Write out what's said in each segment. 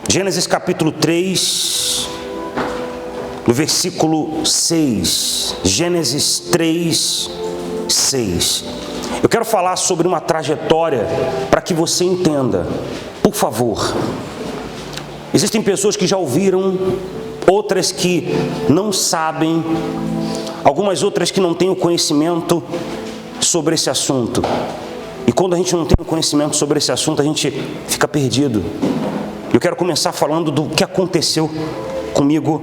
Gênesis capítulo 3, no versículo 6. Gênesis 3, 6. Eu quero falar sobre uma trajetória para que você entenda, por favor. Existem pessoas que já ouviram, outras que não sabem, algumas outras que não têm o conhecimento sobre esse assunto. E quando a gente não tem o conhecimento sobre esse assunto, a gente fica perdido. Eu quero começar falando do que aconteceu comigo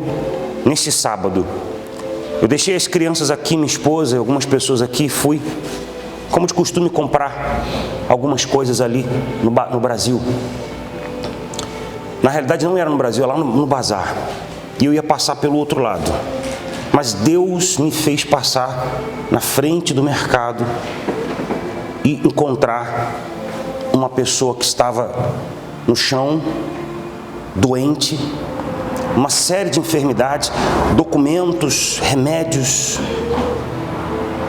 neste sábado. Eu deixei as crianças aqui, minha esposa e algumas pessoas aqui, fui, como de costume, comprar algumas coisas ali no Brasil. Na realidade não era no Brasil, era lá no bazar. E eu ia passar pelo outro lado. Mas Deus me fez passar na frente do mercado e encontrar uma pessoa que estava no chão, doente, uma série de enfermidades, documentos, remédios,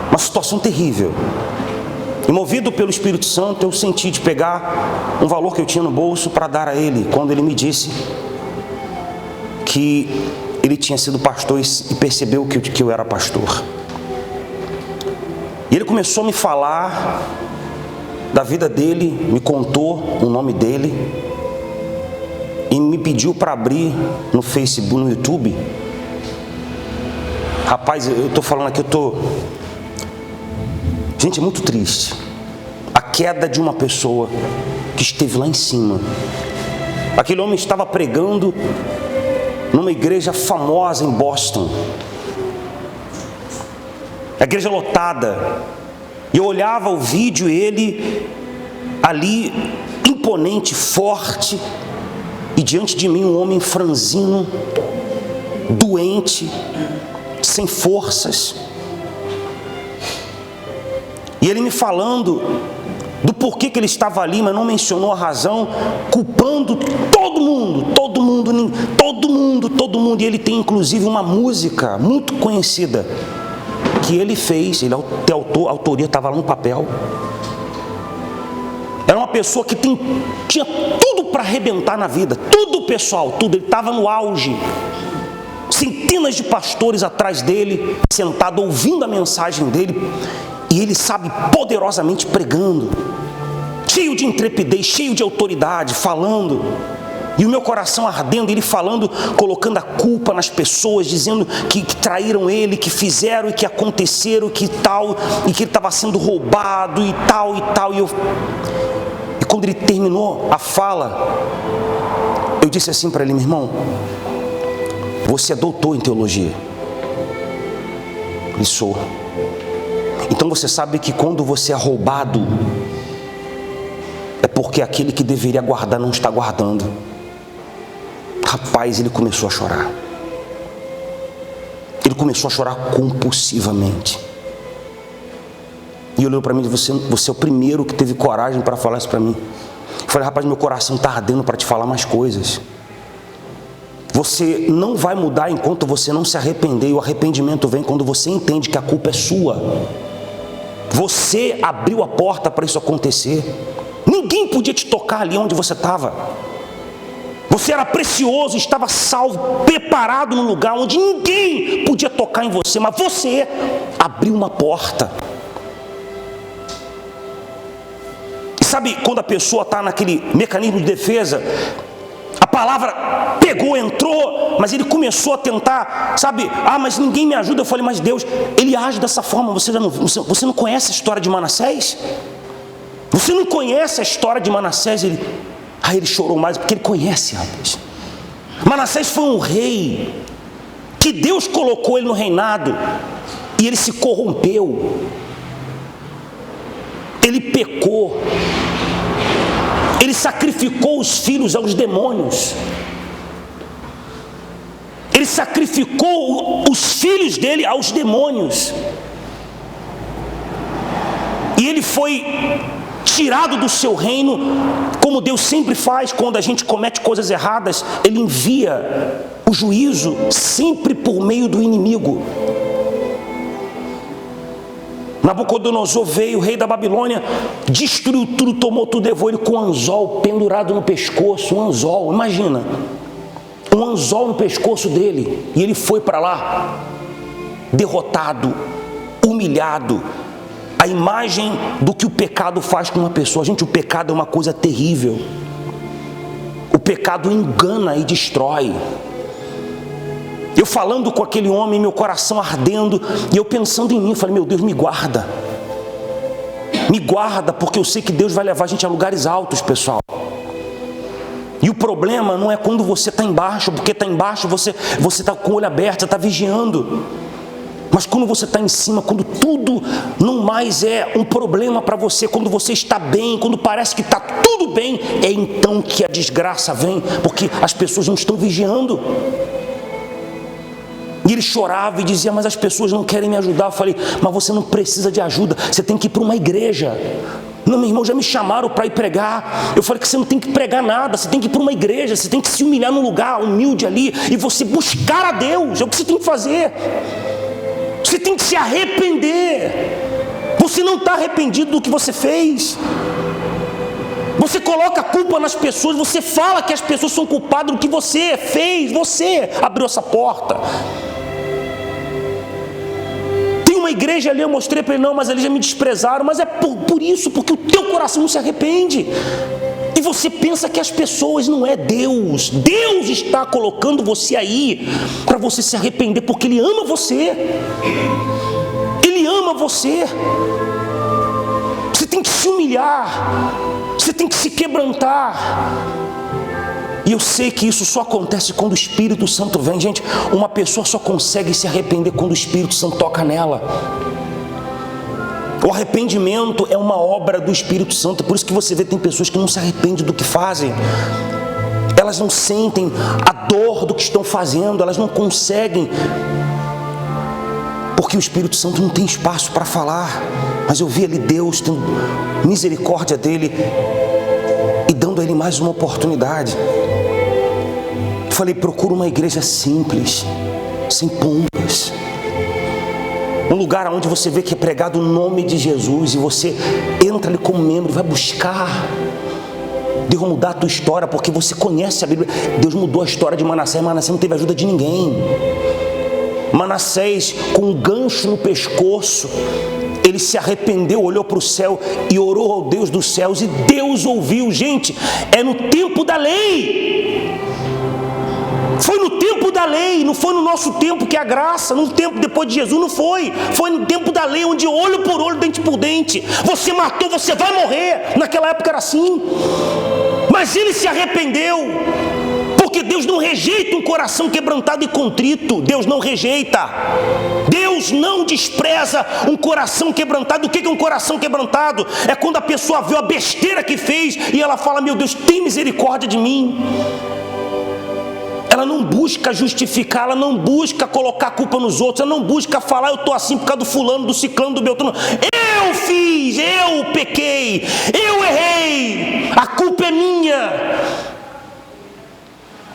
uma situação terrível. E movido pelo Espírito Santo, eu senti de pegar um valor que eu tinha no bolso para dar a ele, quando ele me disse que ele tinha sido pastor e percebeu que eu era pastor. E ele começou a me falar da vida dele, me contou o nome dele e me pediu para abrir no Facebook, no YouTube. Rapaz, eu estou falando aqui, Gente, é muito triste. A queda de uma pessoa que esteve lá em cima. Aquele homem estava pregando numa igreja famosa em Boston. A igreja lotada. E eu olhava o vídeo e ele ali, imponente, forte. E diante de mim um homem franzino, doente, sem forças. E ele me falando do porquê que ele estava ali, mas não mencionou a razão, culpando todo mundo. E ele tem inclusive uma música muito conhecida que ele fez, a autoria estava lá no papel. Era uma pessoa que tinha tudo para arrebentar na vida, tudo pessoal, tudo. Ele estava no auge. Centenas de pastores atrás dele, sentado ouvindo a mensagem dele. E ele, sabe, poderosamente pregando, cheio de intrepidez, cheio de autoridade, falando. E o meu coração ardendo, ele falando, colocando a culpa nas pessoas, dizendo que traíram ele, que fizeram e que aconteceram, que tal, e que ele estava sendo roubado e tal. E quando ele terminou a fala, eu disse assim para ele: meu irmão, você é doutor em teologia? Ele: sou. Então você sabe que quando você é roubado, é porque aquele que deveria guardar não está guardando. Rapaz, ele começou a chorar. Ele começou a chorar compulsivamente. E olhou para mim e disse: você é o primeiro que teve coragem para falar isso para mim. Eu falei: rapaz, meu coração está ardendo para te falar mais coisas. Você não vai mudar enquanto você não se arrepender. E o arrependimento vem quando você entende que a culpa é sua. Você abriu a porta para isso acontecer. Ninguém podia te tocar ali onde você estava. Você era precioso, estava salvo, preparado num lugar onde ninguém podia tocar em você. Mas você abriu uma porta. E sabe quando a pessoa está naquele mecanismo de defesa? A palavra pegou, entrou, mas ele começou a tentar, sabe? Mas ninguém me ajuda. Eu falei: mas Deus, ele age dessa forma. Você não conhece a história de Manassés? Você não conhece a história de Manassés? Ele chorou mais, porque ele conhece, rapaz. Manassés foi um rei que Deus colocou ele no reinado e ele se corrompeu. Ele pecou. Ele sacrificou os filhos aos demônios. Ele sacrificou os filhos dele aos demônios. E ele foi tirado do seu reino, como Deus sempre faz quando a gente comete coisas erradas. Ele envia o juízo sempre por meio do inimigo. Nabucodonosor veio, o rei da Babilônia, destruiu tudo, tomou tudo, levou ele com um anzol pendurado no pescoço, um anzol, imagina, um anzol no pescoço dele, e ele foi para lá, derrotado, humilhado, a imagem do que o pecado faz com uma pessoa. Gente, o pecado é uma coisa terrível, o pecado engana e destrói. Eu falando com aquele homem, meu coração ardendo, e eu pensando em mim, falei, meu Deus, me guarda, porque eu sei que Deus vai levar a gente a lugares altos, pessoal. E o problema não é quando você está embaixo, porque está embaixo, você está com o olho aberto, você está vigiando. Mas quando você está em cima, quando tudo não mais é um problema para você, quando você está bem, quando parece que está tudo bem, é então que a desgraça vem, porque as pessoas não estão vigiando. E ele chorava e dizia, mas as pessoas não querem me ajudar. Eu falei, mas você não precisa de ajuda, você tem que ir para uma igreja. Não, meu irmão, já me chamaram para ir pregar. Eu falei que você não tem que pregar nada, você tem que ir para uma igreja, você tem que se humilhar num lugar humilde ali, e você buscar a Deus, é o que você tem que fazer. Você tem que se arrepender. Você não está arrependido do que você fez. Você coloca a culpa nas pessoas, você fala que as pessoas são culpadas do que você fez, você abriu essa porta. Tem uma igreja ali, eu mostrei para ele, não, mas ali já me desprezaram, mas é por isso, porque o teu coração não se arrepende. E você pensa que as pessoas não é Deus. Deus está colocando você aí para você se arrepender, porque Ele ama você. Ele ama você. Você tem que se humilhar. Você tem que se quebrantar. E eu sei que isso só acontece quando o Espírito Santo vem. Gente, uma pessoa só consegue se arrepender quando o Espírito Santo toca nela. O arrependimento é uma obra do Espírito Santo. Por isso que você vê, tem pessoas que não se arrependem do que fazem. Elas não sentem a dor do que estão fazendo. Elas não conseguem, porque o Espírito Santo não tem espaço para falar. Mas eu vi ali Deus tendo misericórdia dele e dando a ele mais uma oportunidade. Falei, procura uma igreja simples, sem pompas, um lugar onde você vê que é pregado o nome de Jesus, e você entra ali como membro, vai buscar. Deus vai mudar a tua história, porque você conhece a Bíblia. Deus mudou a história de Manassés. Manassés não teve ajuda de ninguém. Manassés, com um gancho no pescoço, ele se arrependeu, olhou para o céu e orou ao Deus dos céus, e Deus ouviu. Gente, é no tempo da lei. Foi no tempo da lei, não foi no nosso tempo, que é a graça. No tempo depois de Jesus não foi. Foi no tempo da lei, onde olho por olho, dente por dente. Você matou, você vai morrer. Naquela época era assim. Mas ele se arrependeu, porque Deus não rejeita um coração quebrantado e contrito. Deus não rejeita. Deus não despreza um coração quebrantado. O que é um coração quebrantado? É quando a pessoa vê a besteira que fez e ela fala, meu Deus, tem misericórdia de mim. Ela não busca justificar, ela não busca colocar a culpa nos outros, ela não busca falar, eu estou assim por causa do fulano, do ciclano, do beltrano. Eu fiz, eu pequei, eu errei, a culpa é minha.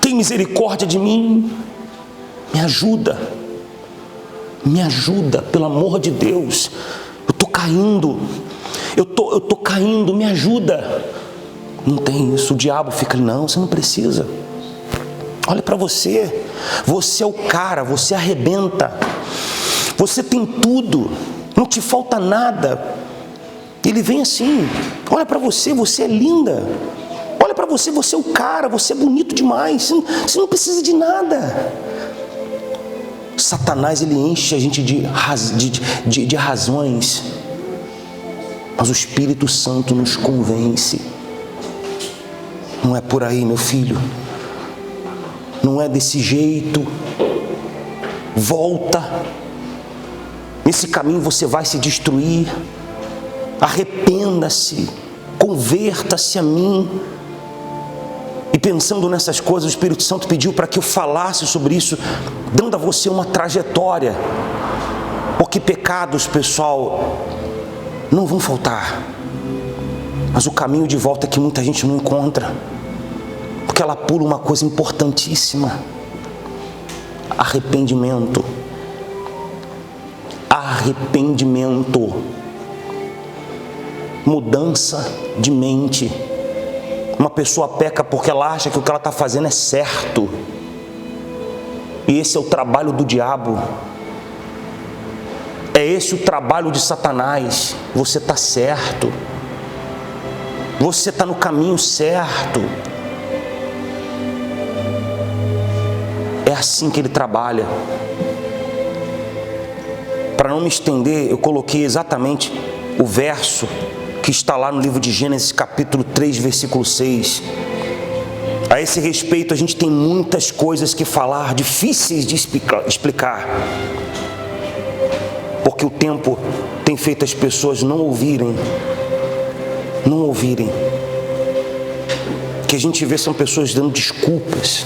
Tem misericórdia de mim, me ajuda, pelo amor de Deus. Eu estou caindo, eu tô caindo, me ajuda. Não tem isso, o diabo fica ali, não, você não precisa. Olha para você, você é o cara, você arrebenta, você tem tudo, não te falta nada. Ele vem assim, olha para você, você é linda, olha para você, você é o cara, você é bonito demais, você não precisa de nada. Satanás, ele enche a gente de razões, mas o Espírito Santo nos convence. Não é por aí, meu filho. Não é desse jeito. Volta. Nesse caminho você vai se destruir. Arrependa-se. Converta-se a mim. E pensando nessas coisas, o Espírito Santo pediu para que eu falasse sobre isso, dando a você uma trajetória. Porque pecados, pessoal, não vão faltar. Mas o caminho de volta é que muita gente não encontra. Porque ela pula uma coisa importantíssima: arrependimento. Arrependimento. mudança de mente. Uma pessoa peca porque ela acha que o que ela está fazendo é certo. E esse é o trabalho do diabo. É esse o trabalho de Satanás. Você está certo. Você está no caminho certo. É assim que ele trabalha. Para não me estender, eu coloquei exatamente o verso que está lá no livro de Gênesis, capítulo 3, versículo 6. A esse respeito, a gente tem muitas coisas que falar, difíceis de explicar. Porque o tempo tem feito as pessoas não ouvirem. O que a gente vê são pessoas dando desculpas,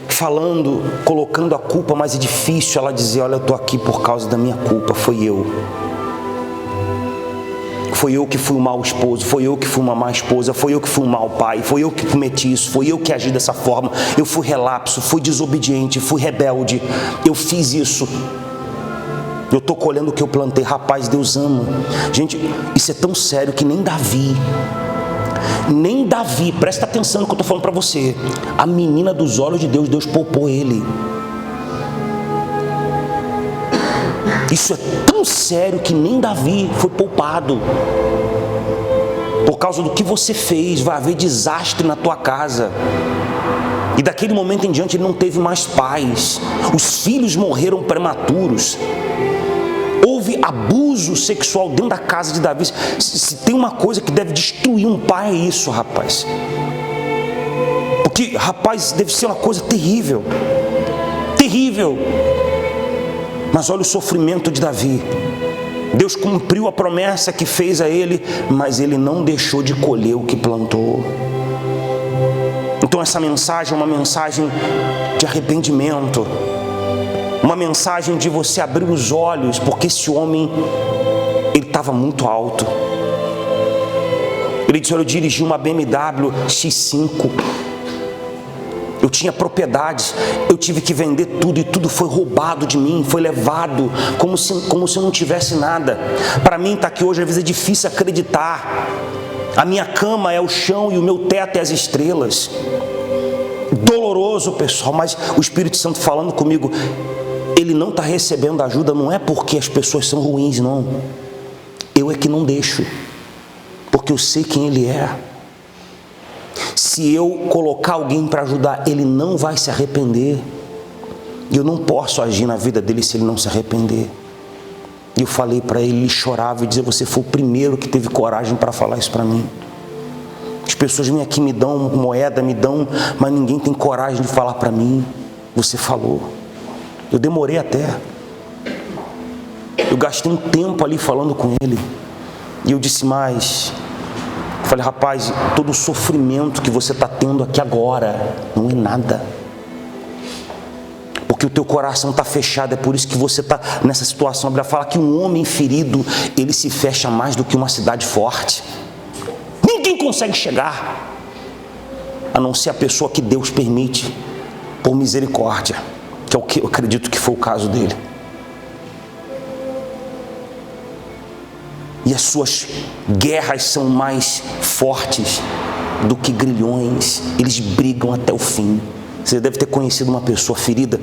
falando, colocando a culpa, mas é difícil ela dizer: olha, eu estou aqui por causa da minha culpa, foi eu que fui um mau esposo, foi eu que fui uma má esposa, foi eu que fui um mau pai, foi eu que cometi isso, foi eu que agi dessa forma, eu fui relapso, fui desobediente, fui rebelde, eu fiz isso, eu estou colhendo o que eu plantei. Rapaz, Deus ama. Gente, isso é tão sério que nem Davi, presta atenção no que eu estou falando para você, a menina dos olhos de Deus, Deus poupou ele. Isso é tão sério que nem Davi foi poupado. Por causa do que você fez, vai haver desastre na tua casa. E daquele momento em diante ele não teve mais paz. Os filhos morreram prematuros. Houve abuso sexual dentro da casa de Davi. Se tem uma coisa que deve destruir um pai, é isso, rapaz. Porque, rapaz, deve ser uma coisa terrível. Terrível. Mas olha o sofrimento de Davi. Deus cumpriu a promessa que fez a ele, mas ele não deixou de colher o que plantou. Então essa mensagem é uma mensagem de arrependimento. Uma mensagem de você abrir os olhos, porque esse homem, ele estava muito alto. Ele disse: olha, eu dirigi uma BMW X5. Eu tinha propriedades, eu tive que vender tudo e tudo foi roubado de mim, foi levado, como se eu não tivesse nada. Para mim estar aqui hoje às vezes é difícil acreditar. A minha cama é o chão e o meu teto é as estrelas. Doloroso, pessoal, mas o Espírito Santo falando comigo, ele não está recebendo ajuda, não é porque as pessoas são ruins, não. Eu é que não deixo, porque eu sei quem ele é. Se eu colocar alguém para ajudar, ele não vai se arrepender. E eu não posso agir na vida dele se ele não se arrepender. E eu falei para ele, ele chorava e dizia: você foi o primeiro que teve coragem para falar isso para mim. As pessoas vêm aqui, me dão moeda, me dão, mas ninguém tem coragem de falar para mim. Você falou. Eu demorei até. Eu gastei um tempo ali falando com ele. E eu disse mais. Eu falei: rapaz, todo o sofrimento que você está tendo aqui agora não é nada. Porque o teu coração está fechado, é por isso que você está nessa situação. A Bíblia fala que um homem ferido, ele se fecha mais do que uma cidade forte. Ninguém consegue chegar, a não ser a pessoa que Deus permite, por misericórdia, que é o que eu acredito que foi o caso dele. E as suas guerras são mais fortes do que grilhões. Eles brigam até o fim. Você deve ter conhecido uma pessoa ferida.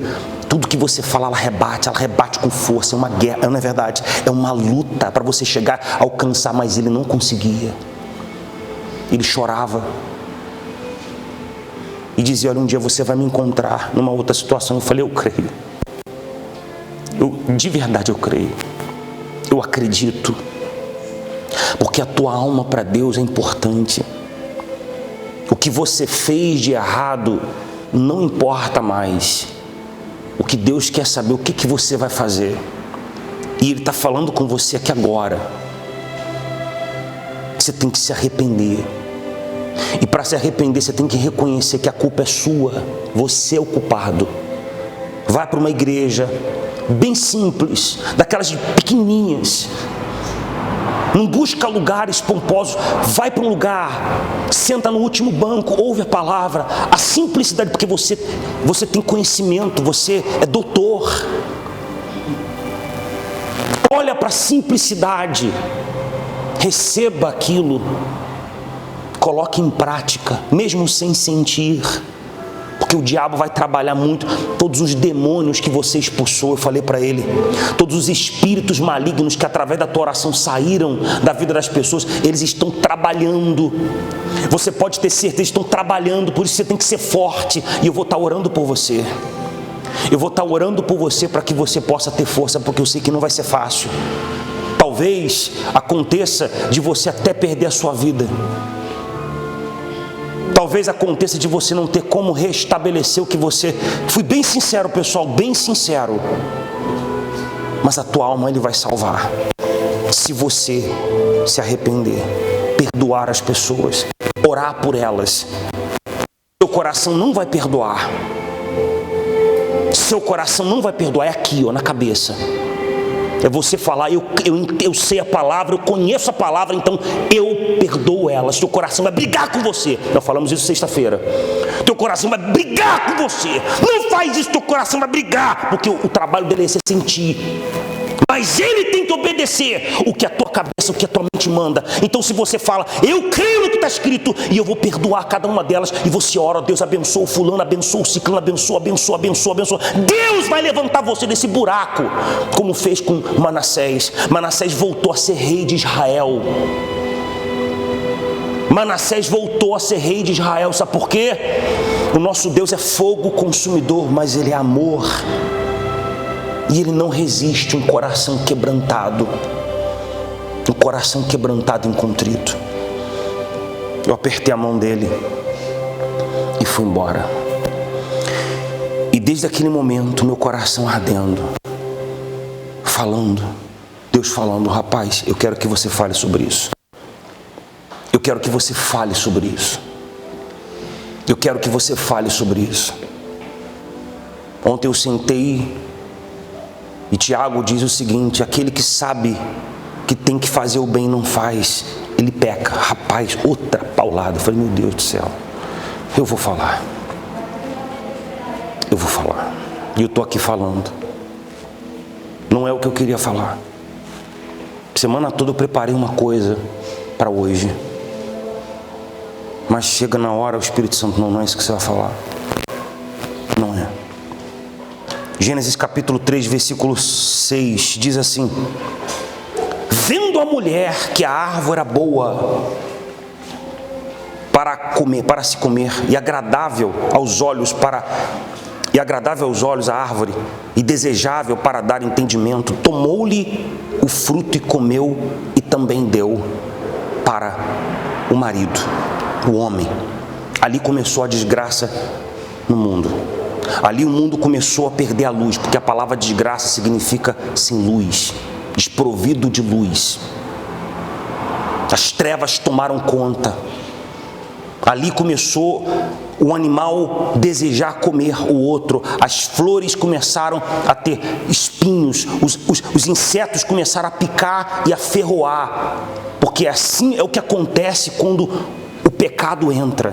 Tudo que você fala, ela rebate com força. É uma guerra, não é verdade? É uma luta para você chegar a alcançar, mas ele não conseguia. Ele chorava. E dizia: olha, um dia você vai me encontrar numa outra situação. Eu falei: eu creio. De verdade eu creio. Eu acredito. Porque a tua alma para Deus é importante. O que você fez de errado não importa mais. O que Deus quer saber, o que você vai fazer. E Ele está falando com você aqui agora. Você tem que se arrepender. E para se arrepender, você tem que reconhecer que a culpa é sua. Você é o culpado. Vai para uma igreja bem simples, daquelas pequenininhas. Não busca lugares pomposos. Vai para um lugar, senta no último banco, ouve a palavra. A simplicidade, porque você tem conhecimento, você é doutor. Olha para a simplicidade. receba aquilo, coloque em prática, mesmo sem sentir, porque o diabo vai trabalhar muito. Todos os demônios que você expulsou, eu falei para ele, todos os espíritos malignos que através da tua oração saíram da vida das pessoas, eles estão trabalhando. Você pode ter certeza, estão trabalhando, por isso você tem que ser forte, e eu vou estar orando por você. Eu vou estar orando por você para que você possa ter força, porque eu sei que não vai ser fácil. Talvez aconteça de você até perder a sua vida. Talvez aconteça de você não ter como restabelecer o que você... Fui bem sincero, pessoal, bem sincero. Mas a tua alma Ele vai salvar. Se você se arrepender, perdoar as pessoas, orar por elas. Seu coração não vai perdoar. Seu coração não vai perdoar, é aqui, ó, na cabeça. É você falar, eu sei a palavra, eu conheço a palavra, então eu perdoo ela. Seu coração vai brigar com você. Nós falamos isso sexta-feira. Teu coração vai brigar com você. Não faz isso, teu coração vai brigar, porque o trabalho dele é você sentir. Mas ele tem que obedecer o que a tua cabeça, o que a tua mente manda. Então se você fala, eu creio no que está escrito, e eu vou perdoar cada uma delas, e você ora, Deus abençoa o fulano, abençoa o ciclano, abençoa. Deus vai levantar você desse buraco, como fez com Manassés. Manassés voltou a ser rei de Israel. Manassés voltou a ser rei de Israel, sabe por quê? O nosso Deus é fogo consumidor, mas Ele é amor. E Ele não resiste um coração quebrantado. Um coração quebrantado e contrito. Eu apertei a mão dele e fui embora. E desde aquele momento, meu coração ardendo. Falando, Deus falando, rapaz, eu quero que você fale sobre isso. Eu quero que você fale sobre isso. Eu quero que você fale sobre isso. Ontem eu sentei e Tiago diz o seguinte: aquele que sabe que tem que fazer o bem e não faz, ele peca. Rapaz, outra paulada. Eu falei, meu Deus do céu, eu vou falar. Eu vou falar. E eu estou aqui falando. Não é o que eu queria falar. Semana toda eu preparei uma coisa para hoje. Mas chega na hora, o Espírito Santo, não é isso que você vai falar. Não é. Gênesis capítulo 3, versículo 6, diz assim: vendo a mulher que a árvore era boa para comer, para se comer, e agradável aos olhos a árvore, e desejável para dar entendimento, tomou-lhe o fruto e comeu, e também deu para o marido, o homem. Ali começou a desgraça no mundo. Ali o mundo começou a perder a luz, porque a palavra desgraça significa sem luz, desprovido de luz. As trevas tomaram conta. Ali começou o animal desejar comer o outro. As flores começaram a ter espinhos. Os insetos começaram a picar e a ferroar. Porque assim é o que acontece quando o pecado entra.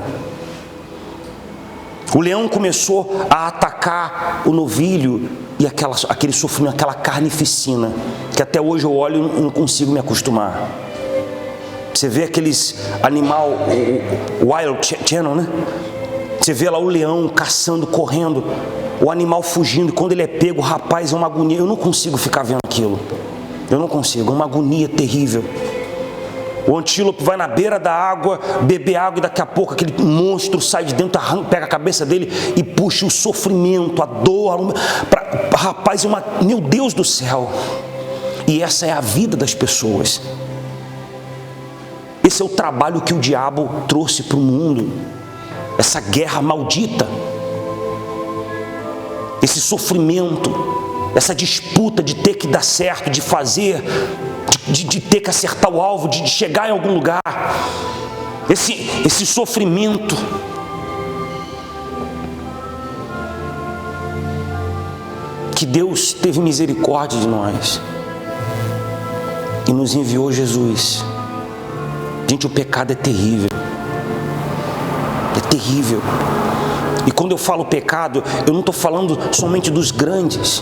O leão começou a atacar o novilho e aquele sofrimento, aquela carnificina, que até hoje eu olho e não consigo me acostumar. Você vê aqueles animal, o Wild Channel, né? Você vê lá o leão caçando, correndo, o animal fugindo, e quando ele é pego, rapaz, é uma agonia. Eu não consigo ficar vendo aquilo. Eu não consigo, é uma agonia terrível. O antílope vai na beira da água, beber água, e daqui a pouco aquele monstro sai de dentro, arranca, pega a cabeça dele e puxa o sofrimento, a dor. Rapaz, meu Deus do céu. E essa é a vida das pessoas. Esse é o trabalho que o diabo trouxe para o mundo. Essa guerra maldita. Esse sofrimento. Essa disputa de ter que dar certo, de fazer, de ter que acertar o alvo, de chegar em algum lugar. Esse sofrimento. Que Deus teve misericórdia de nós e nos enviou Jesus. Gente, o pecado é terrível. É terrível. E quando eu falo pecado, eu não estou falando somente dos grandes.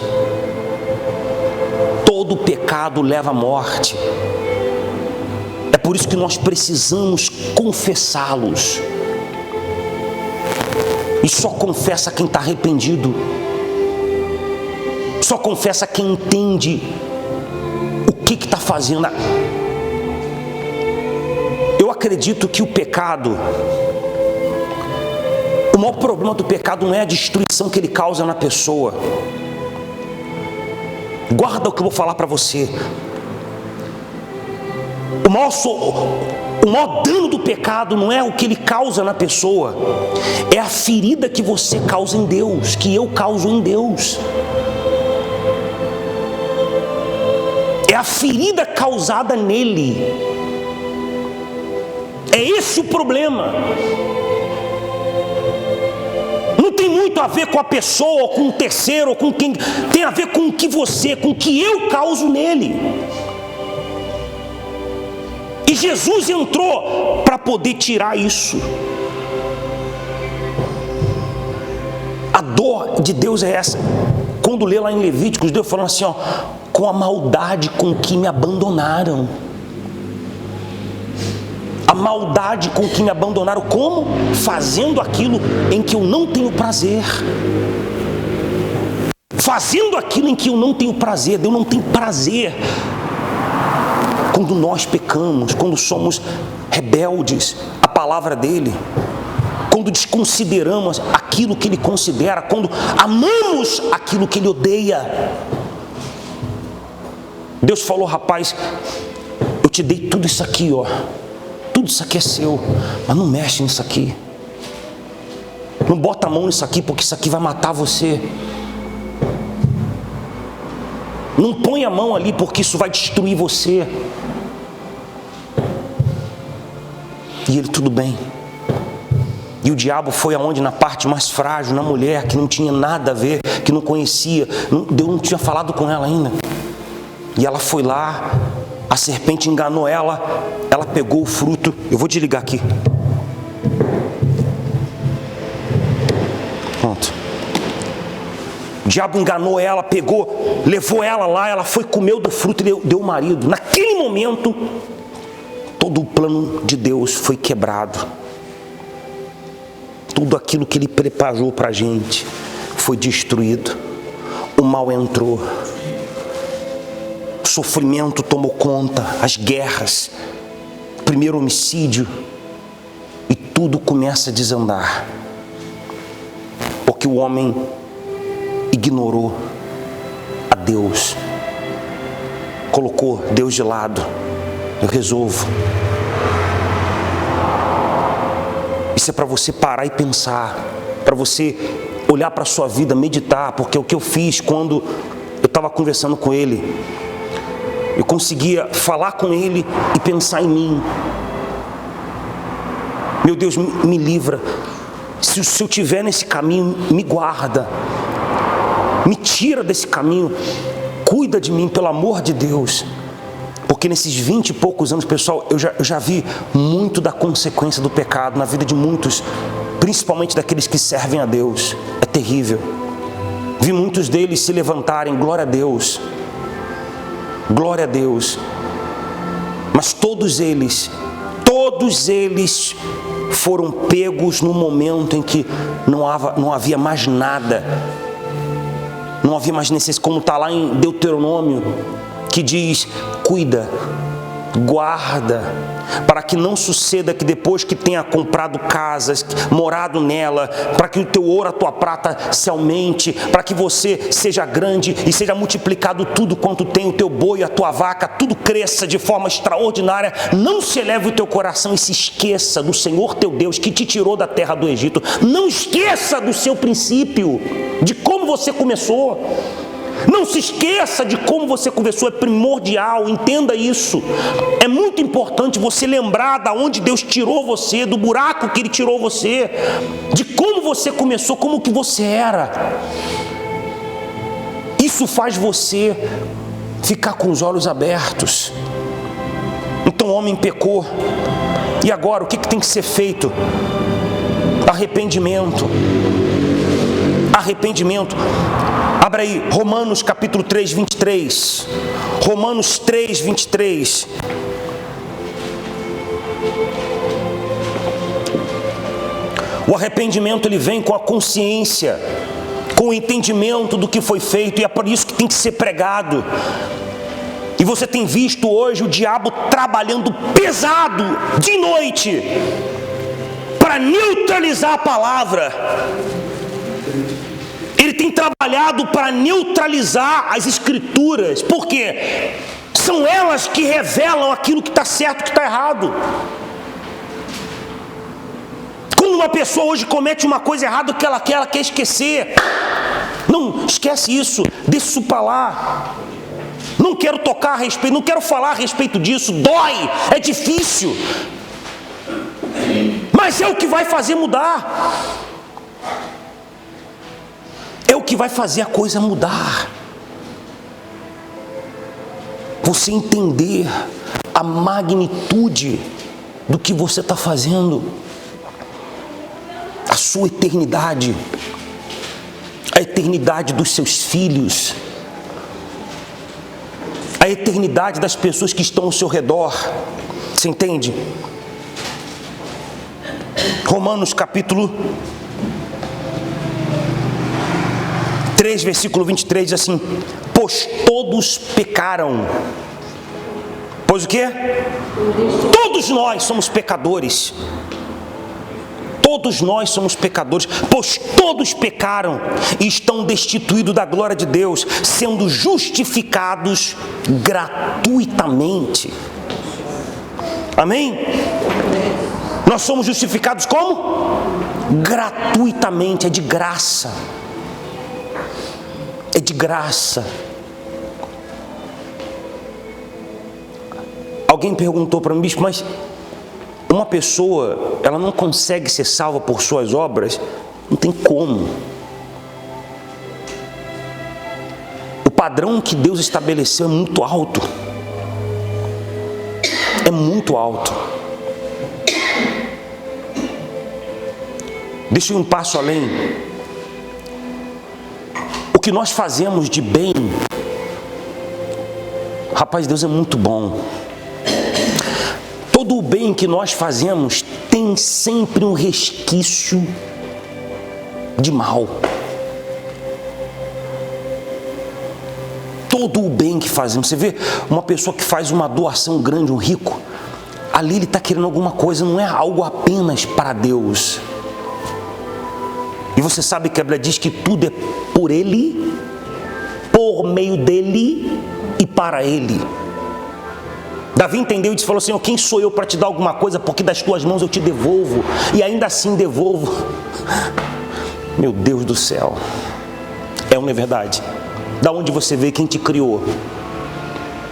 Todo pecado leva à morte. É por isso que nós precisamos confessá-los. E só confessa quem está arrependido. Só confessa quem entende o que está fazendo. Eu acredito que o pecado, o maior problema do pecado não é a destruição que ele causa na pessoa. Guarda o que eu vou falar para você. O maior dano do pecado não é o que ele causa na pessoa, é a ferida que você causa em Deus, que eu causo em Deus. É a ferida causada nele. É esse o problema. Não tem muito a ver com a pessoa, ou com o terceiro, ou com quem. Tem a ver com o que você, com o que eu causo nele. E Jesus entrou para poder tirar isso. A dor de Deus é essa. Quando lê lá em Levíticos, Deus falando assim, ó, com a maldade com que me abandonaram. A maldade com que me abandonaram. Como? Fazendo aquilo em que eu não tenho prazer. Fazendo aquilo em que eu não tenho prazer. Deus não tem prazer quando nós pecamos, quando somos rebeldes à palavra dele, quando desconsideramos aquilo que ele considera, quando amamos aquilo que ele odeia. Deus falou, rapaz, eu te dei tudo isso aqui, ó. Tudo isso aqui é seu, mas não mexe nisso aqui. Não bota a mão nisso aqui, porque isso aqui vai matar você. Não põe a mão ali, porque isso vai destruir você. E ele, tudo bem. E o diabo foi aonde? Na parte mais frágil, na mulher, que não tinha nada a ver, que não conhecia. Deus não tinha falado com ela ainda. E ela foi lá, a serpente enganou ela, ela pegou o fruto. Eu vou desligar aqui. Pronto. O diabo enganou ela, pegou, levou ela lá, ela foi, comeu do fruto e deu o marido. Naquele momento, todo o plano de Deus foi quebrado. Tudo aquilo que ele preparou para a gente foi destruído. O mal entrou. O sofrimento tomou conta, as guerras, primeiro homicídio, e tudo começa a desandar. Porque o homem ignorou a Deus, colocou Deus de lado. Eu resolvo. Isso é para você parar e pensar, para você olhar para a sua vida, meditar, porque o que eu fiz quando eu estava conversando com ele, eu conseguia falar com ele e pensar em mim. Meu Deus, me livra. Se eu estiver nesse caminho, me guarda. Me tira desse caminho. Cuida de mim, pelo amor de Deus. Porque nesses 20 e poucos anos, pessoal, eu já vi muito da consequência do pecado na vida de muitos, principalmente daqueles que servem a Deus. É terrível. Vi muitos deles se levantarem, glória a Deus. Glória a Deus. Mas todos eles foram pegos no momento em que não havia mais nada. Não havia mais necessidade, como está lá em Deuteronômio, que diz, cuida, guarda, para que não suceda que depois que tenha comprado casas, morado nela, para que o teu ouro, a tua prata se aumente, para que você seja grande e seja multiplicado tudo quanto tem, o teu boi, a tua vaca, tudo cresça de forma extraordinária. Não se eleve o teu coração e se esqueça do Senhor teu Deus que te tirou da terra do Egito. Não esqueça do seu princípio, de como você começou. Não se esqueça de como você começou, é primordial, entenda isso. É muito importante você lembrar de onde Deus tirou você, do buraco que Ele tirou você, de como você começou, como que você era. Isso faz você ficar com os olhos abertos. Então o homem pecou, e agora o que tem que ser feito? Arrependimento. Arrependimento. Abra aí, Romanos capítulo 3, 23. Romanos 3, 23. O arrependimento ele vem com a consciência, com o entendimento do que foi feito, e é por isso que tem que ser pregado. E você tem visto hoje o diabo trabalhando pesado de noite para neutralizar a palavra. Ele tem trabalhado para neutralizar as escrituras. Por quê? São elas que revelam aquilo que está certo e que está errado. Quando uma pessoa hoje comete uma coisa errada que ela quer esquecer. Não, esquece isso, deixa isso para lá. Não quero tocar a respeito, não quero falar a respeito disso, dói, é difícil. Mas é o que vai fazer mudar. É o que vai fazer a coisa mudar. Você entender a magnitude do que você está fazendo. A sua eternidade. A eternidade dos seus filhos. A eternidade das pessoas que estão ao seu redor. Você entende? Romanos capítulo 3, versículo 23 diz assim: pois todos pecaram. Pois o quê? Todos nós somos pecadores. Todos nós somos pecadores, pois todos pecaram e estão destituídos da glória de Deus, sendo justificados gratuitamente. Amém? Nós somos justificados como? Gratuitamente, é de graça. É de graça. Alguém perguntou para mim, bispo, mas uma pessoa, ela não consegue ser salva por suas obras? Não tem como. O padrão que Deus estabeleceu é muito alto. É muito alto. Deixa eu ir um passo além. O que nós fazemos de bem, rapaz, Deus é muito bom. Todo o bem que nós fazemos tem sempre um resquício de mal. Todo o bem que fazemos. Você vê uma pessoa que faz uma doação grande, um rico, ali ele está querendo alguma coisa, não é algo apenas para Deus. E você sabe que a Bíblia diz que tudo é por Ele, por meio dEle e para Ele. Davi entendeu e falou: Senhor, quem sou eu para te dar alguma coisa, porque das tuas mãos eu te devolvo, e ainda assim devolvo. Meu Deus do céu, é uma verdade. Da onde você veio, quem te criou,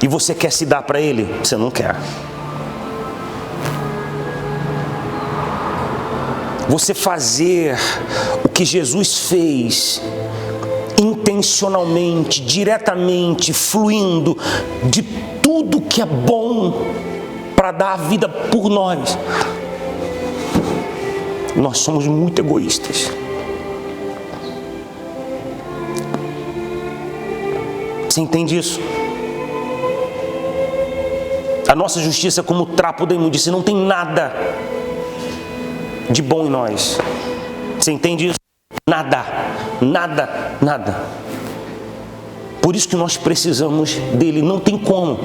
e você quer se dar para Ele? Você não quer. Você fazer o que Jesus fez, intencionalmente, diretamente, fluindo de tudo que é bom para dar a vida por nós. Nós somos muito egoístas. Você entende isso? A nossa justiça é como o trapo da imundícia, não tem nada de bom em nós. Você entende isso? Nada, nada, nada. Por isso que nós precisamos dele, não tem como.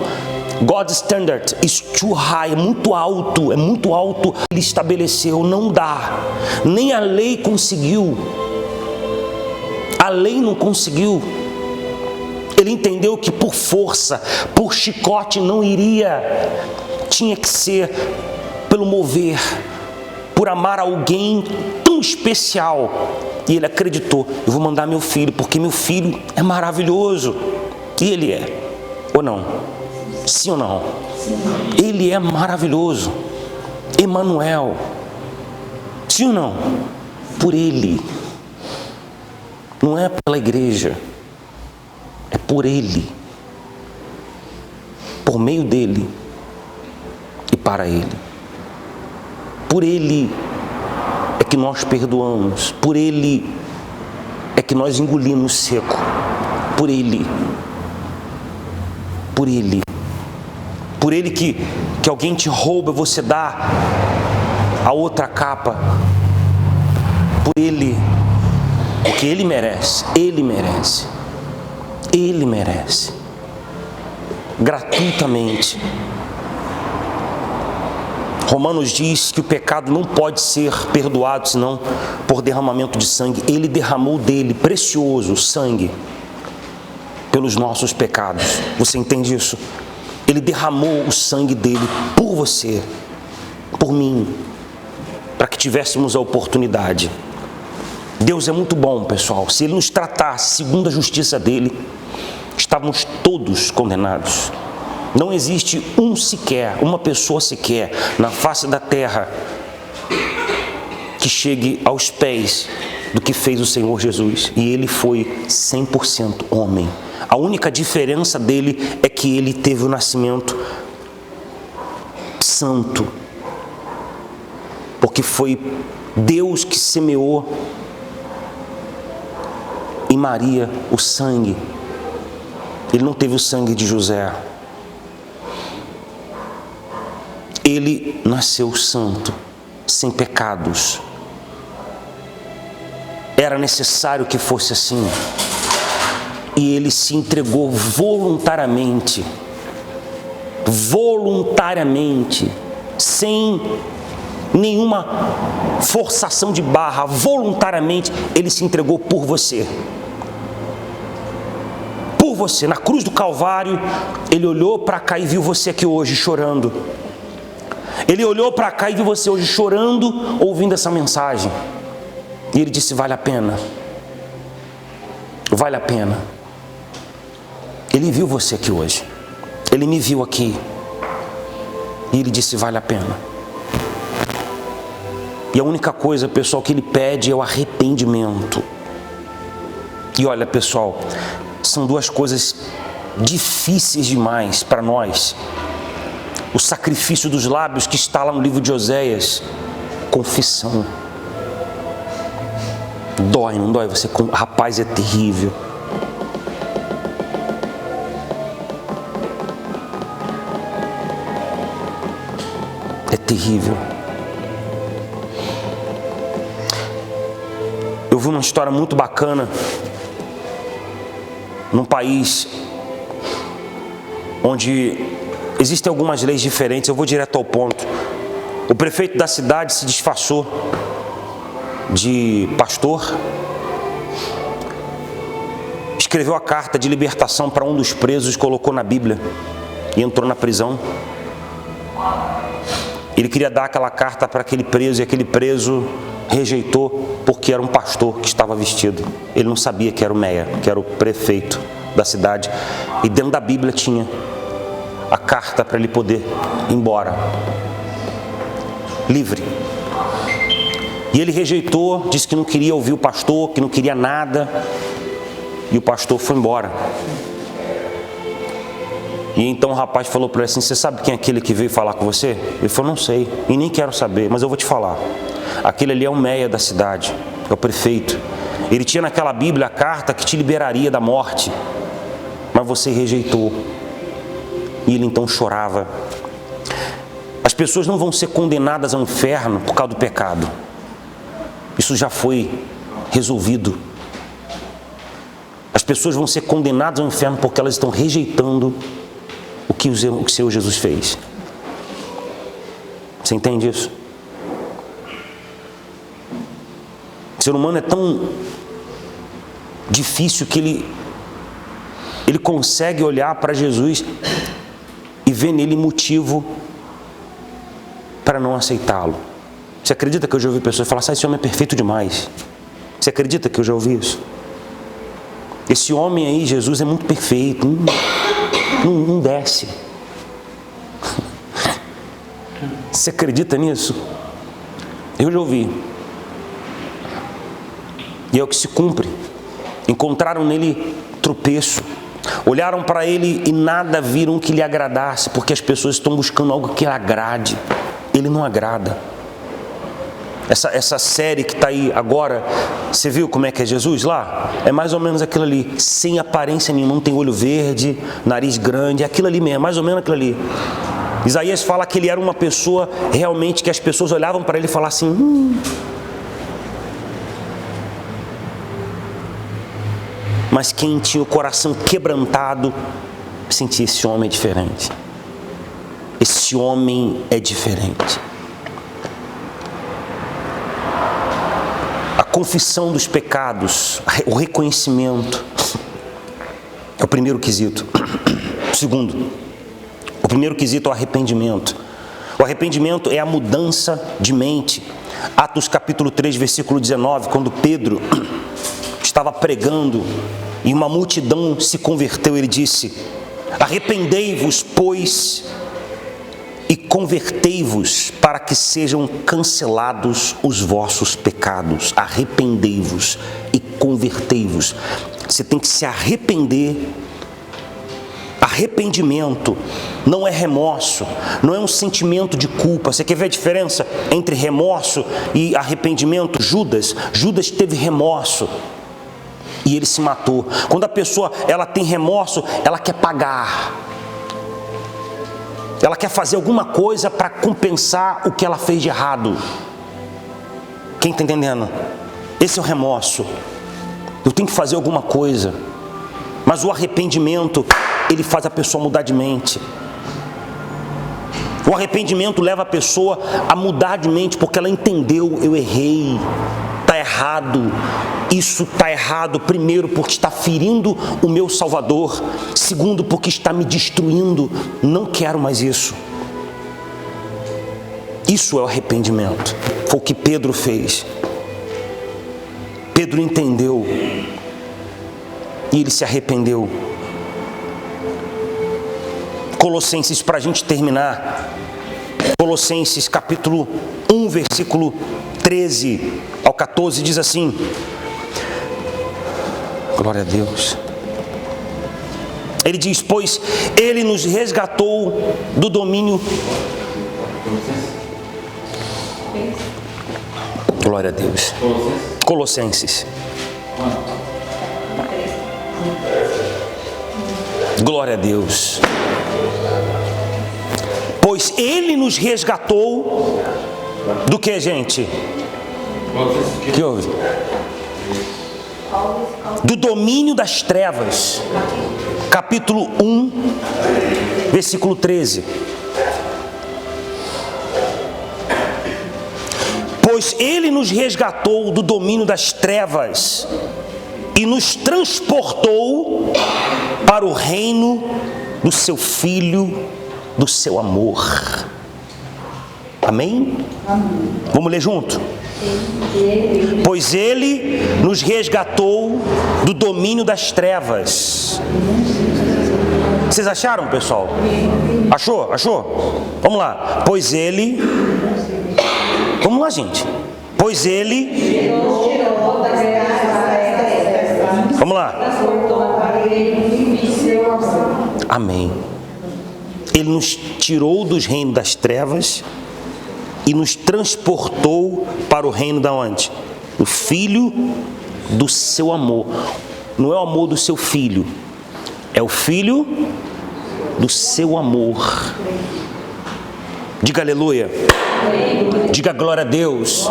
God's standard is too high, é muito alto, ele estabeleceu, não dá. Nem a lei conseguiu. A lei não conseguiu. Ele entendeu que por força, por chicote não iria. Tinha que ser pelo mover, por amar alguém tão especial. E ele acreditou: eu vou mandar meu filho, porque meu filho é maravilhoso. E ele é, ou não? Sim ou não? Ele é maravilhoso. Emanuel. Sim ou não? Por ele. Não é pela igreja. É por ele. Por meio dele. E para ele. Por ele é que nós perdoamos. Por ele é que nós engolimos seco. Por ele. Por ele. Por ele que alguém te rouba, você dá a outra capa. por Ele, porque Ele merece, Ele merece, Ele merece, gratuitamente. Romanos diz que o pecado não pode ser perdoado senão por derramamento de sangue. Ele derramou dele, precioso sangue, pelos nossos pecados. Você entende isso? Ele derramou o sangue dele por você, por mim, para que tivéssemos a oportunidade. Deus é muito bom, pessoal. Se Ele nos tratasse segundo a justiça dele, estávamos todos condenados. Não existe uma pessoa sequer na face da terra que chegue aos pés do que fez o Senhor Jesus. E Ele foi 100% homem. A única diferença dele é que Ele teve o nascimento santo. Porque foi Deus que semeou em Maria o sangue. Ele não teve o sangue de José. Ele nasceu santo, sem pecados. Era necessário que fosse assim. E Ele se entregou voluntariamente, sem nenhuma forçação de barra, voluntariamente Ele se entregou por você. Por você, na cruz do Calvário, Ele olhou para cá e viu você aqui hoje chorando. Ele olhou para cá e viu você hoje chorando, ouvindo essa mensagem. E Ele disse, vale a pena. Vale a pena. Ele viu você aqui hoje. Ele me viu aqui. E Ele disse, vale a pena. E a única coisa, pessoal, que Ele pede é o arrependimento. E olha, pessoal, são duas coisas difíceis demais para nós. O sacrifício dos lábios que está lá no livro de Oséias. Confissão. Dói, não dói? Você, rapaz, é terrível. É terrível. Eu vi uma história muito bacana num país onde existem algumas leis diferentes. Eu vou direto ao ponto. O prefeito da cidade se disfarçou de pastor, escreveu a carta de libertação para um dos presos, colocou na Bíblia e entrou na prisão. Ele queria dar aquela carta para aquele preso e aquele preso rejeitou porque era um pastor que estava vestido. Ele não sabia que era o Meia, que era o prefeito da cidade. E dentro da Bíblia tinha a carta para ele poder ir embora, livre. E ele rejeitou, disse que não queria ouvir o pastor, que não queria nada. E o pastor foi embora. E então o rapaz falou para ele assim, você sabe quem é aquele que veio falar com você? Ele falou, não sei, e nem quero saber, mas eu vou te falar. Aquele ali é o Meia da cidade, é o prefeito. Ele tinha naquela Bíblia a carta que te liberaria da morte, mas você rejeitou. E ele então chorava. As pessoas não vão ser condenadas ao inferno por causa do pecado. Isso já foi resolvido. As pessoas vão ser condenadas ao inferno porque elas estão rejeitando o que o Senhor Jesus fez. Você entende isso? O ser humano é tão difícil que ele consegue olhar para Jesus e ver nele motivo para não aceitá-lo. Você acredita que eu já ouvi pessoas falar, esse homem é perfeito demais? Você acredita que eu já ouvi isso? Esse homem aí, Jesus, é muito perfeito. Não desce. Você acredita nisso? Eu já ouvi. E é o que se cumpre. Encontraram nele tropeço. Olharam para ele e nada viram que lhe agradasse, porque as pessoas estão buscando algo que agrade. Ele não agrada. Essa série que está aí agora, você viu como é que é Jesus lá? É mais ou menos aquilo ali, sem aparência nenhuma, não tem olho verde, nariz grande, é aquilo ali mesmo, mais ou menos aquilo ali. Isaías fala que ele era uma pessoa realmente que as pessoas olhavam para ele e falavam assim, mas quem tinha o coração quebrantado sentia: esse homem é diferente. Esse homem é diferente. A confissão dos pecados, o reconhecimento, é o primeiro quesito. Segundo, o primeiro quesito é o arrependimento. O arrependimento é a mudança de mente. Atos capítulo 3, versículo 19, quando Pedro estava pregando e uma multidão se converteu, ele disse: arrependei-vos, pois, e convertei-vos, para que sejam cancelados os vossos pecados. Arrependei-vos e convertei-vos. Você tem que se arrepender. Arrependimento não é remorso, não é um sentimento de culpa. Você quer ver a diferença entre remorso e arrependimento? Judas teve remorso e ele se matou. Quando a pessoa ela tem remorso, ela quer pagar. Ela quer fazer alguma coisa para compensar o que ela fez de errado. Quem está entendendo? Esse é o remorso. Eu tenho que fazer alguma coisa. Mas o arrependimento, ele faz a pessoa mudar de mente. O arrependimento leva a pessoa a mudar de mente, porque ela entendeu: eu errei, está errado. Isso está errado, primeiro, porque está ferindo o meu Salvador. Segundo, porque está me destruindo. Não quero mais isso. Isso é o arrependimento. Foi o que Pedro fez. Pedro entendeu e ele se arrependeu. Colossenses, para a gente terminar, Colossenses capítulo 1, versículo 13 ao 14, diz assim: glória a Deus. Ele diz: pois ele nos resgatou do domínio. Glória a Deus. Colossenses. Glória a Deus. Pois ele nos resgatou do que, gente? Que houve? Do domínio das trevas. Capítulo 1, versículo 13. Pois ele nos resgatou do domínio das trevas e nos transportou para o reino do seu Filho, do seu amor. Amém? Amém. Vamos ler junto? Pois ele nos resgatou do domínio das trevas. Vocês acharam, pessoal? Achou? Achou? Vamos lá. Pois ele... Vamos lá, gente. Pois ele... Vamos lá. Amém. Ele nos tirou dos reinos das trevas e nos transportou para o reino da onde? O Filho do seu amor. Não é o amor do seu filho, é o Filho do seu amor. Diga aleluia. Diga glória a Deus.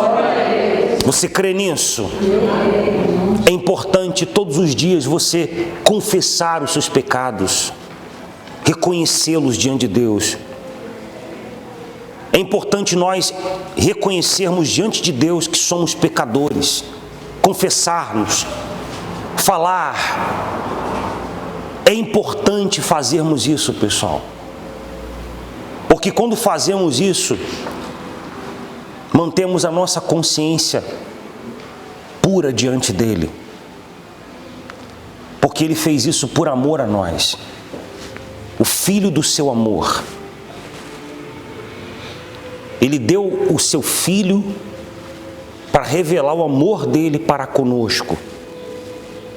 Você crê nisso? É importante todos os dias você confessar os seus pecados, reconhecê-los diante de Deus. É importante nós reconhecermos diante de Deus que somos pecadores, confessarmos, falar. É importante fazermos isso, pessoal, porque quando fazemos isso, mantemos a nossa consciência pura diante dele, porque ele fez isso por amor a nós, o Filho do seu amor. Ele deu o seu Filho para revelar o amor dele para conosco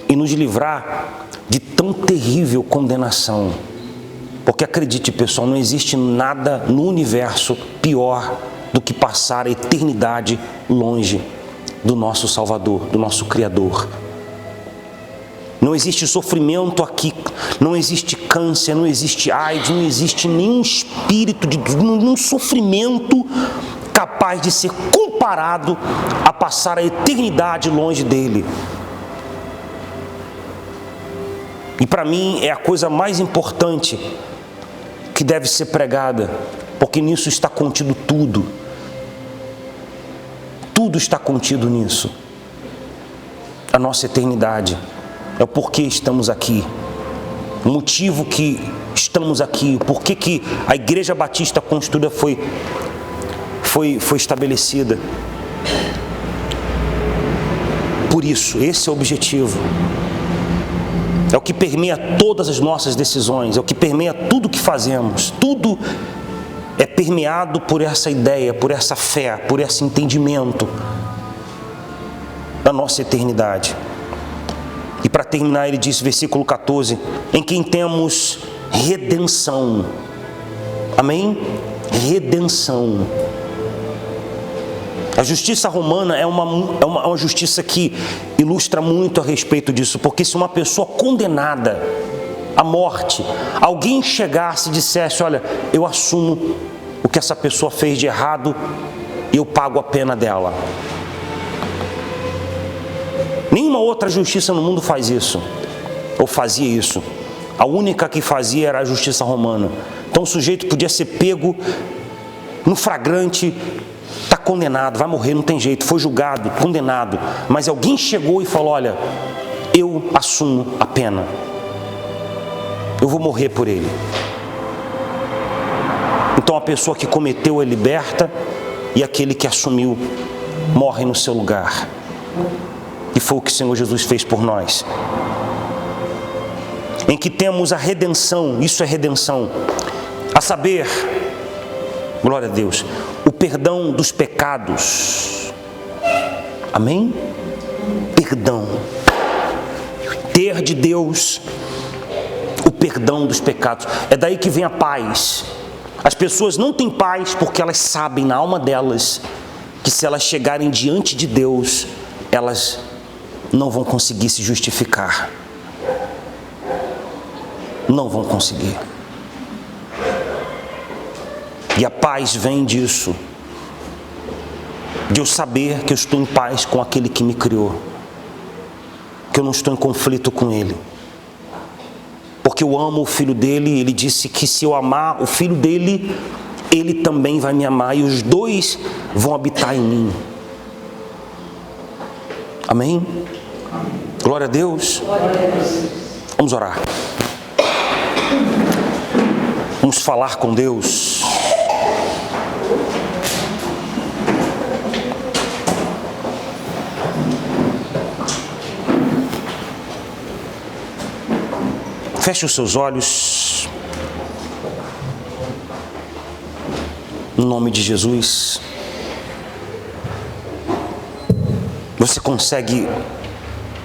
e nos livrar de tão terrível condenação. Porque acredite, pessoal, não existe nada no universo pior do que passar a eternidade longe do nosso Salvador, do nosso Criador. Não existe sofrimento aqui, não existe câncer, não existe AIDS, não existe nenhum espírito, nenhum sofrimento capaz de ser comparado a passar a eternidade longe dele. E para mim é a coisa mais importante que deve ser pregada, porque nisso está contido tudo. Tudo está contido nisso. A nossa eternidade é o porquê estamos aqui, o motivo que estamos aqui, o porquê que a Igreja Batista Construída foi estabelecida. Por isso, esse é o objetivo. É o que permeia todas as nossas decisões, é o que permeia tudo que fazemos. Tudo é permeado por essa ideia, por essa fé, por esse entendimento da nossa eternidade. E para terminar, ele diz, versículo 14, em quem temos redenção. Amém? Redenção. A justiça romana é uma justiça que ilustra muito a respeito disso, porque se uma pessoa condenada à morte, alguém chegasse e dissesse, olha, eu assumo o que essa pessoa fez de errado, eu pago a pena dela. Nenhuma outra justiça no mundo faz isso, ou fazia isso. A única que fazia era a justiça romana. Então o sujeito podia ser pego no flagrante, está condenado, vai morrer, não tem jeito, foi julgado, condenado. Mas alguém chegou e falou, olha, eu assumo a pena, eu vou morrer por ele. Então a pessoa que cometeu é liberta e aquele que assumiu morre no seu lugar. E foi o que o Senhor Jesus fez por nós. Em que temos a redenção, isso é redenção, a saber, glória a Deus, o perdão dos pecados. Amém? Perdão. Ter de Deus o perdão dos pecados. É daí que vem a paz. As pessoas não têm paz porque elas sabem na alma delas que se elas chegarem diante de Deus, elas não vão conseguir se justificar. Não vão conseguir. E a paz vem disso, de eu saber que eu estou em paz com aquele que me criou, que eu não estou em conflito com ele, porque eu amo o filho dele. Ele disse que se eu amar o filho dele, ele também vai me amar, e os dois vão habitar em mim. Amém? Glória a Deus. Vamos orar. Vamos falar com Deus. Feche os seus olhos. Em nome de Jesus. Você consegue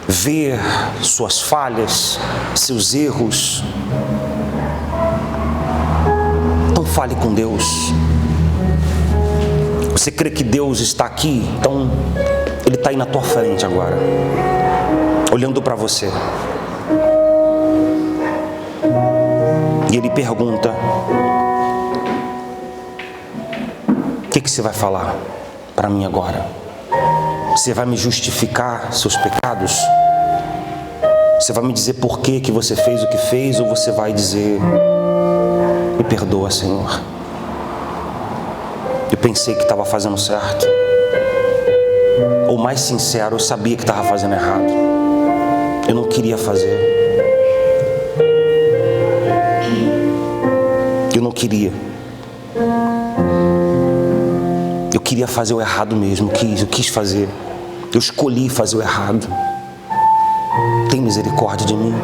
ver suas falhas, seus erros? Então fale com Deus. Você crê que Deus está aqui? Então Ele está aí na tua frente agora, olhando para você. E Ele pergunta: o que você vai falar para mim agora? Você vai me justificar seus pecados? Você vai me dizer por que você fez o que fez? Ou você vai dizer: me perdoa, Senhor, eu pensei que estava fazendo certo. Ou mais sincero, eu sabia que estava fazendo errado, eu não queria fazer, eu não queria, eu queria fazer o errado mesmo, eu quis fazer, eu escolhi fazer o errado. Tem misericórdia de mim.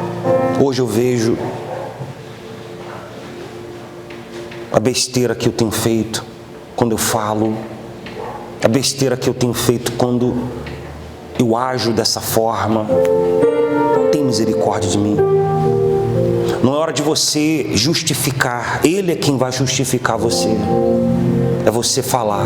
Hoje eu vejo a besteira que eu tenho feito quando eu falo, a besteira que eu tenho feito quando eu ajo dessa forma. Tem misericórdia de mim. Não é hora de você justificar, Ele é quem vai justificar você. É você falar: